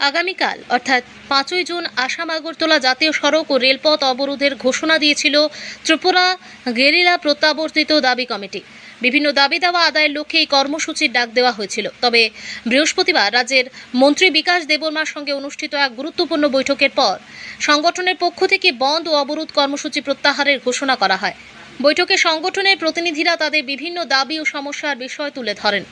আগামীকাল অর্থাৎ 5ই জুন আসাম আগরতলা জাতীয় সড়ক ও রেলপথ অবরোধের ঘোষণা দিয়েছিল ত্রিপুরা গেরিলা প্রত্যাবর্তিত দাবি কমিটি। বিভিন্ন দাবি দাওয়া আদায়ের লক্ষ্যে এই কর্মসূচির ডাক দেওয়া হয়েছিল। তবে বৃহস্পতিবার রাজ্যের মন্ত্রী বিকাশ দেববর্মার সঙ্গে অনুষ্ঠিত এক গুরুত্বপূর্ণ বৈঠকের পর সংগঠনের পক্ষ থেকে বন্ধ ও অবরোধ কর্মসূচি প্রত্যাহারের ঘোষণা করা হয়। বৈঠকে সংগঠনের প্রতিনিধিরা তাদের বিভিন্ন দাবি ও সমস্যার বিষয় তুলে ধরেন।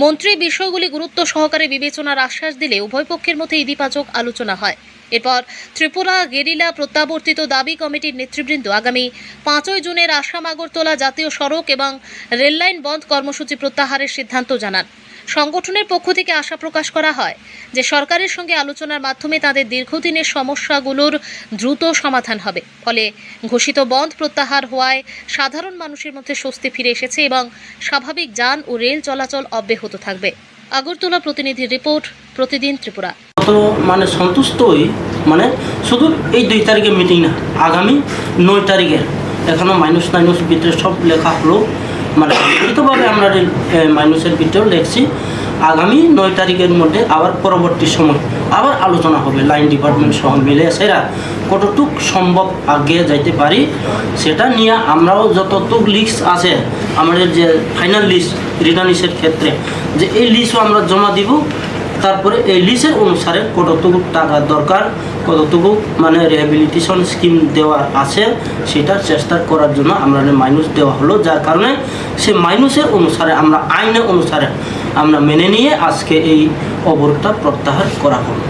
মন্ত্রী বিষয়গুলি গুরুত্ব সহকারে বিবেচনার আশ্বাস দিলে উভয় পক্ষের মধ্যে ইতিবাচক আলোচনা হয়। এরপর ত্রিপুরা গেরিলা প্রত্যাবর্তিত দাবি কমিটির নেতৃবৃন্দ আগামী 5ই জুনের আসাম আগরতলা জাতীয় সড়ক এবং রেললাইন বন্ধ কর্মসূচি প্রত্যাহারের সিদ্ধান্ত জানান। সংগঠনের পক্ষ থেকে আশা প্রকাশ করা হয় যে সরকারের সঙ্গে আলোচনার মাধ্যমে তাদের দীর্ঘদিনের সমস্যাগুলোর দ্রুত সমাধান হবে। ফলে ঘোষিত বন্ধ প্রত্যাহার হওয়ায় সাধারণ মানুষের মধ্যে স্বস্তি ফিরে এসেছে এবং স্বাভাবিক যান ও রেল চলাচল অব্যাহত থাকবে। আগরতলা প্রতিনিধির রিপোর্ট, প্রতিদিন ত্রিপুরা। সন্তুষ্টই শুধু এই 2 তারিখে মিটিং না, আগামী 9 তারিখের এখনো মাইনাস ভিতরে সব লেখা হলো, লিখিতভাবে আমরা মাইনাসের ভিতরেও লেখছি। আগামী 9 তারিখের মধ্যে আবার পরবর্তী সময় আবার আলোচনা হবে লাইন ডিপার্টমেন্ট সহ মিলে, সেরা কতটুক সম্ভব আগে যাইতে পারি সেটা নিয়ে আমরাও যতটুক লিস্ট আছে আমাদের যে ফাইনাল লিস্ট রিটার্নিসের ক্ষেত্রে যে এই লিস্টও আমরা জমা দিব। তারপরে এই লিস্টের অনুসারে কতটুকু টাকা দরকার, কতটুকু রিহ্যাবিলিটেশন স্কিম দেওয়ার আছে সেটার চেষ্টা করার জন্য আমরা মাইনাস দেওয়া হলো, যার কারণে সে মাইনাসের অনুসারে আমরা আইনের অনুসারে আমরা মেনে নিয়ে আজকে এই অবরোধটা প্রত্যাহার করা হলো।